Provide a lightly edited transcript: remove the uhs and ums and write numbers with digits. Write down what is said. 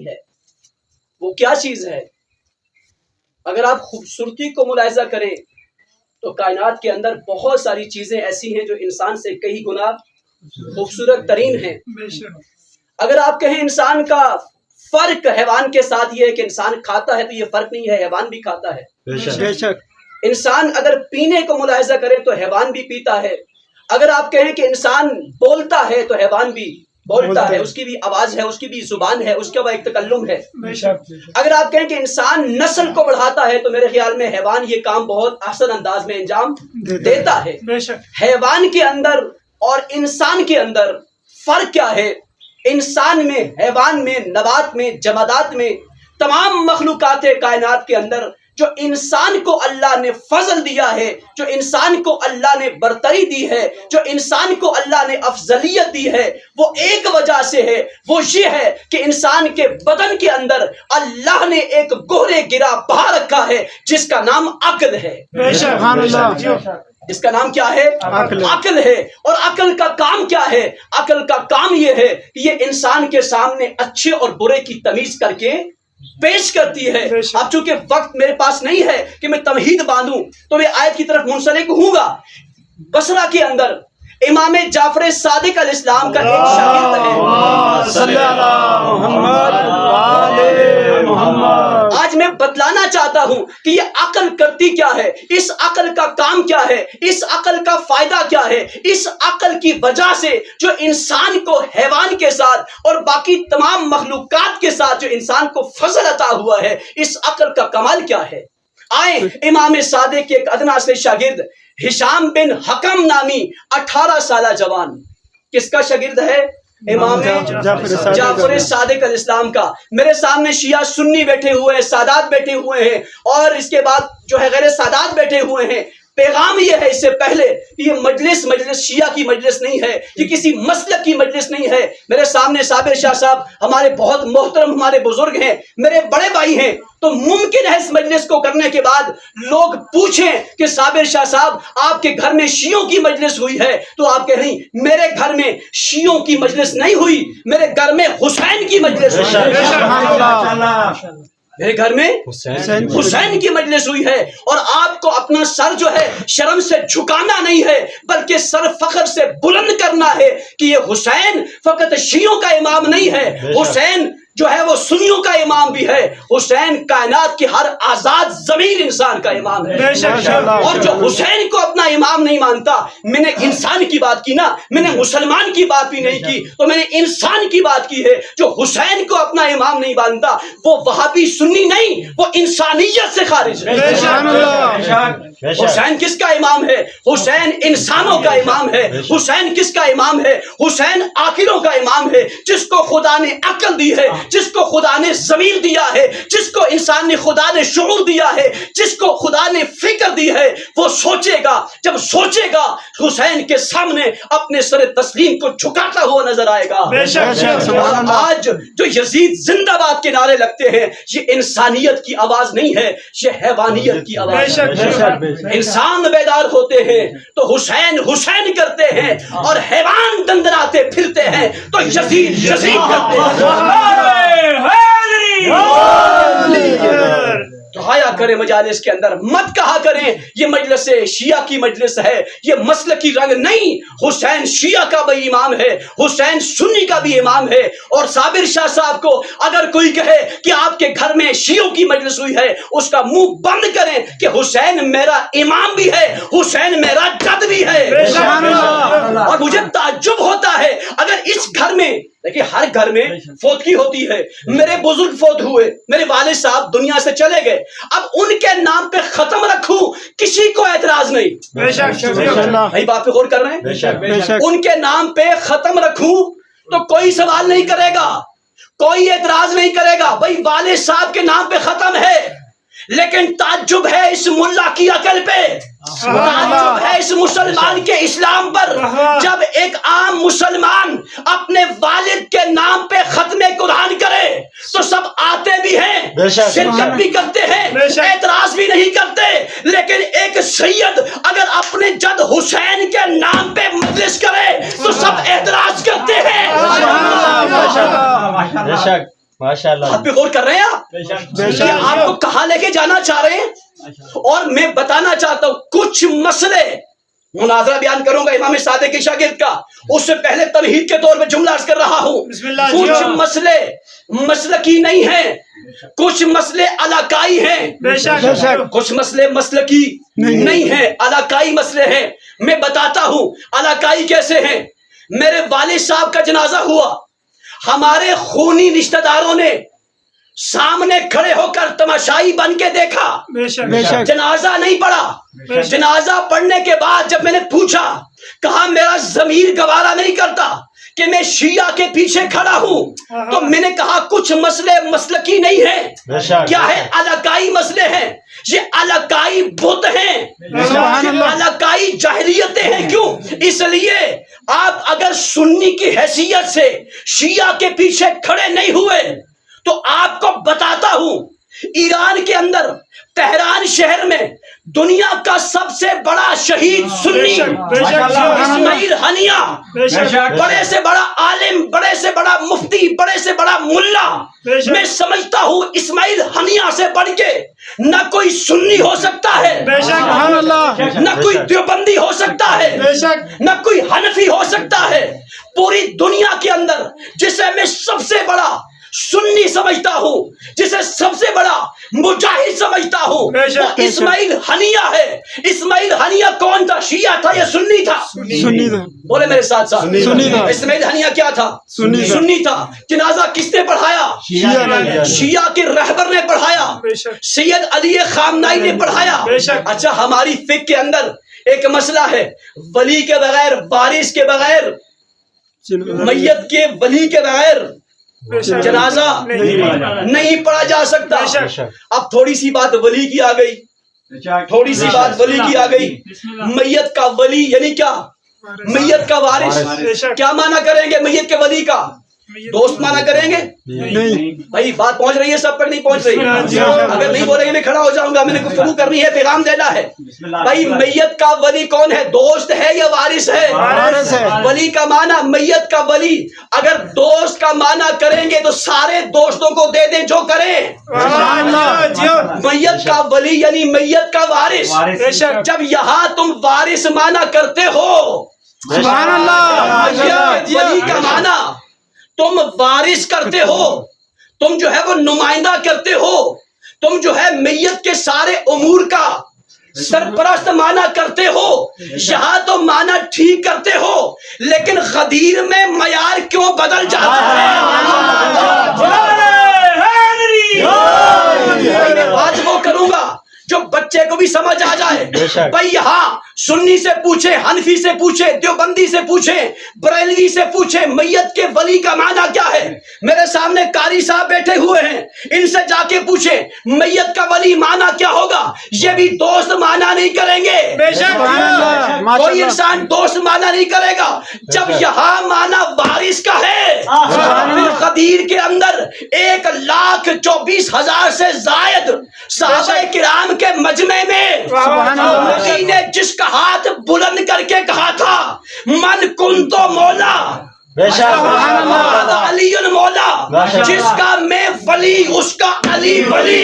ہے۔ وہ کیا چیز ہے؟ اگر آپ خوبصورتی کو ملاحظہ کریں تو کائنات کے اندر بہت ساری چیزیں ایسی ہیں جو انسان سے کئی گنا خوبصورت ترین ہیں۔ اگر آپ کہیں انسان کا فرق حیوان کے ساتھ یہ ہے کہ انسان کھاتا ہے تو یہ فرق نہیں ہے، حیوان بھی کھاتا ہے۔ بے شک انسان اگر پینے کو ملاحظہ کرے تو حیوان بھی پیتا ہے۔ اگر آپ کہیں کہ انسان بولتا ہے تو حیوان بھی بولتا ہے، اس کی بھی آواز ہے، اس کی بھی زبان ہے، اس کا وہ ایک تکلم ہے۔ اگر آپ کہیں کہ انسان نسل کو بڑھاتا ہے تو میرے خیال میں حیوان یہ کام بہت احسن انداز میں انجام دیتا ہے۔ حیوان کے اندر اور انسان کے اندر فرق کیا ہے؟ انسان میں، حیوان میں، نبات میں، جمادات میں، تمام مخلوقات کائنات کے اندر جو انسان کو اللہ نے فضل دیا ہے، جو انسان کو اللہ نے برتری دی ہے، جو انسان کو اللہ نے افضلیت دی ہے، وہ ایک وجہ سے ہے، وہ یہ ہے کہ انسان کے بدن کے اندر اللہ نے ایک گہرے گرا بہا رکھا ہے جس کا نام عقل ہے۔ سبحان اللہ۔ اس کا نام کیا ہے؟ عقل ہے۔ اور عقل کا کام کیا ہے؟ عقل کا کام یہ ہے کہ یہ انسان کے سامنے اچھے اور برے کی تمیز کر کے پیش کرتی ہے۔ اب چونکہ وقت میرے پاس نہیں ہے کہ میں تمہید باندھوں تو میں آیت کی طرف منسلک ہوں گا۔ بصرہ کے اندر امام جعفر صادق علیہ السلام کا ایک شاگرد ہے۔ صلی اللہ محمد۔ آج میں بتلانا چاہتا ہوں کہ یہ عقل کرتی کیا ہے، اس عقل کا کام کیا ہے، اس عقل کا فائدہ کیا ہے۔ اس عقل کی وجہ سے جو انسان کو حیوان کے ساتھ اور باقی تمام مخلوقات کے ساتھ جو انسان کو فضل عطا ہوا ہے، اس عقل کا کمال کیا ہے۔ آئیں امام صادق کے ایک ادنا سے شاگرد ہشام بن حکم نامی 18 سالہ جوان، کس کا شاگرد ہے؟ امام جعفر صادق علیہ السلام کا۔ میرے سامنے شیعہ سنی بیٹھے ہوئے ہیں، سادات بیٹھے ہوئے ہیں، اور اس کے بعد جو ہے غیر سادات بیٹھے ہوئے ہیں۔ پیغام یہ ہے اس سے پہلے کہ یہ مجلس شیعہ کی مجلس نہیں ہے، یہ کسی مسلک کی مجلس نہیں ہے۔ میرے سامنے صابر شاہ صاحب ہمارے بہت محترم ہمارے بزرگ ہیں، میرے بڑے بھائی ہیں، تو ممکن ہے اس مجلس کو کرنے کے بعد لوگ پوچھیں کہ صابر شاہ صاحب آپ کے گھر میں شیعوں کی مجلس ہوئی ہے، تو آپ کہیں میرے گھر میں شیعوں کی مجلس نہیں ہوئی، میرے گھر میں حسین کی مجلس ہوئی ہے۔ میرے گھر میں حسین کی مجلس ہوئی ہے۔ اور آپ کو اپنا سر جو ہے شرم سے جھکانا نہیں ہے، بلکہ سر فخر سے بلند کرنا ہے کہ یہ حسین فقط شیعوں کا امام نہیں ہے، حسین جو ہے وہ سنیوں کا امام بھی ہے، حسین کائنات کی ہر آزاد ضمیر انسان کا امام ہے۔ اور جو حسین کو اپنا امام نہیں مانتا، میں نے انسان کی بات کی نا، میں نے مسلمان کی بات بھی نہیں کی، تو میں نے انسان کی بات کی ہے۔ جو حسین کو اپنا امام نہیں مانتا وہ وہابی سنی نہیں، وہ انسانیت سے خارج ہے۔ حسین کس کا امام ہے؟ حسین انسانوں کا امام ہے۔ حسین کس کا امام ہے؟ حسین عاقلوں کا امام ہے، جس کو خدا نے عقل دی ہے، جس کو خدا نے ضمیر دیا ہے، جس کو انسان نے خدا نے شعور دیا ہے، جس کو خدا نے فکر دی ہے۔ وہ سوچے گا، جب سوچے گا حسین کے سامنے اپنے سر تسلیم کو جھکاتا ہوا نظر آئے گا۔ آج جو یزید زندہ باد کے نعرے لگتے ہیں، یہ انسانیت کی آواز نہیں ہے، یہ حیوانیت کی آواز ہے۔ انسان بیدار ہوتے ہیں تو حسین حسین کرتے ہیں، اور حیوان دندناتے پھرتے ہیں تو یزید یزید کرتے ہیں۔ دعایا کریں مجالس کے اندر، مت کہا کریں یہ مجلس شیعہ کی مجلس ہے، یہ مسلکی رنگ نہیں۔ حسین شیعہ کا بھی امام ہے، حسین سنی کا بھی امام ہے۔ اور صابر شاہ صاحب کو اگر کوئی کہے کہ آپ کے گھر میں شیعوں کی مجلس ہوئی ہے، اس کا منہ بند کریں کہ حسین میرا امام بھی ہے، حسین میرا جد بھی ہے۔ اور مجھے تعجب ہوتا ہے اگر اس گھر میں، دیکھیں ہر گھر میں فوتگی ہوتی ہے، میرے بزرگ فوت ہوئے، میرے والد صاحب دنیا سے چلے گئے، اب ان کے نام پہ ختم رکھوں، کسی کو اعتراض نہیں۔ بھائی بات پہ غور کر رہے ہیں؟ ان کے نام پہ ختم رکھوں تو کوئی سوال نہیں کرے گا، کوئی اعتراض نہیں کرے گا۔ بھائی والد صاحب کے نام پہ ختم ہے، لیکن تعجب ہے اس ملا کی عقل پہ، تعجب ہے اس مسلمان کے اسلام پر۔ جب ایک عام مسلمان اپنے والد کے نام پہ ختم قرآن کرے تو سب آتے بھی ہیں، شرکت بھی کرتے ہیں، اعتراض بھی نہیں کرتے، لیکن ایک سید اگر اپنے جد حسین کے نام پہ مجلس کرے تو سب اعتراض کرتے ہیں۔ ماشاء اللہ آپ پہ غور کر رہے ہیں آپ بے کہ آپ کو کہاں لے کے جانا چاہ رہے ہیں؟ اور میں بتانا چاہتا ہوں کچھ مسئلے مناظرہ بیان کروں گا امام صادق کے شاگرد کا، اس سے پہلے تمہید کے طور پہ جملہ عرض کر رہا ہوں. بسم اللہ کچھ مسئلے مسلکی نہیں ہیں، کچھ مسئلے علاقائی ہیں. بے شک کچھ مسئلے مسلکی نہیں ہیں، علاقائی مسئلے ہیں. میں بتاتا ہوں علاقائی کیسے ہیں. میرے والد صاحب کا جنازہ ہوا، ہمارے خونی رشتہ داروں نے سامنے کھڑے ہو کر تماشائی بن کے دیکھا، بے شک جنازہ نہیں پڑھا. جنازہ پڑھنے کے بعد جب میں نے پوچھا، کہا میرا ضمیر گوارا نہیں کرتا کہ میں شیعہ کے پیچھے کھڑا ہوں. تو میں نے کہا کچھ مسئلے مسلکی نہیں ہیں، کیا ہے علاقائی مسئلے ہیں. یہ علاقائی بت ہیں، علاقائی جاہلیتیں ہیں. کیوں؟ اس لیے آپ اگر سنی کی حیثیت سے شیعہ کے پیچھے کھڑے نہیں ہوئے تو آپ کو بتاتا ہوں ایران کے اندر تہران شہر میں دنیا کا سب سے بڑا شہید سنی اسماعیل ہنیہ، بڑے سے بڑا عالم، بڑے سے بڑا مفتی، بڑے سے بڑا ملا. میں سمجھتا ہوں اسماعیل ہنیہ سے بڑھ کے نہ کوئی سنی ہو سکتا ہے، نہ کوئی دیوبندی ہو سکتا ہے، نہ کوئی حنفی ہو سکتا ہے. پوری دنیا کے اندر جسے میں سب سے بڑا سنی سمجھتا ہوں، جسے سب سے بڑا مجاہد سمجھتا ہوں، وہ اسماعیل ہنیہ ہے. اسماعیل ہنیہ کون تھا؟ شیعہ تھا یا سنی تھا؟ سنی تھا. بولے میرے ساتھ ساتھ. سنی تھا. اسماعیل ہنیہ کیا تھا؟ سنی تھا. جنازہ کس نے پڑھایا؟ شیعہ کے رہبر نے پڑھایا، سید علی خامنائی نے پڑھایا. اچھا، ہماری فقہ کے اندر ایک مسئلہ ہے، ولی کے بغیر، وارث کے بغیر، میت کے ولی کے بغیر جنازہ نہیں پڑھا جا سکتا. اب تھوڑی سی بات ولی کی آ گئی، تھوڑی سی بات ولی کی آ گئی. میت کا ولی یعنی کیا؟ میت کا وارث. کیا معنی کریں گے میت کے ولی کا؟ دوست معنی کریں گے؟ بھائی بات پہنچ رہی ہے سب پر؟ نہیں پہنچ رہی. اگر نہیں بولیں گے میں کھڑا ہو جاؤں گا. میں نے گفتگو کرنی ہے، پیغام دینا ہے. بھائی میت کا ولی کون ہے؟ دوست ہے یا وارث ہے؟ ولی کا معنی، میت کا ولی اگر دوست کا معنی کریں گے تو سارے دوستوں کو دے دیں جو کریں. میت کا ولی یعنی میت کا وارث. جب یہاں تم وارث معنی کرتے ہو، ولی کا معنی تم وارث کرتے ہو، تم جو ہے وہ نمائندہ کرتے ہو، تم جو ہے میت کے سارے امور کا سرپرست معنی کرتے ہو. یہاں تو معنی ٹھیک کرتے ہو، لیکن غدیر میں معیار کیوں بدل جاتا ہے؟ میں بات وہ کروں گا جو بچے کو بھی سمجھ آ جائے. بھائی یہاں سنی سے پوچھے، حنفی سے پوچھے، دیوبندی سے پوچھے، بریلوی سے پوچھے میت کے ولی کا معنی کیا ہے. میرے سامنے قاری صاحب بیٹھے ہوئے ہیں، ان سے جا کے پوچھے میت کا ولی معنی کیا ہوگا. یہ بھی دوست معنی نہیں کریں گے. کوئی انسان دوست معنی نہیں کرے گا. جب یہاں معنی وارث کا ہے، پھر غدیر کے اندر 1,24,000 سے زائد صحابہ کرام کے مجمع میں نبی نے جس کا ہاتھ بلند کر کے کہا تھا من کنتو مولا علی مولا، جس کا میں ولی اس کا علی ولی.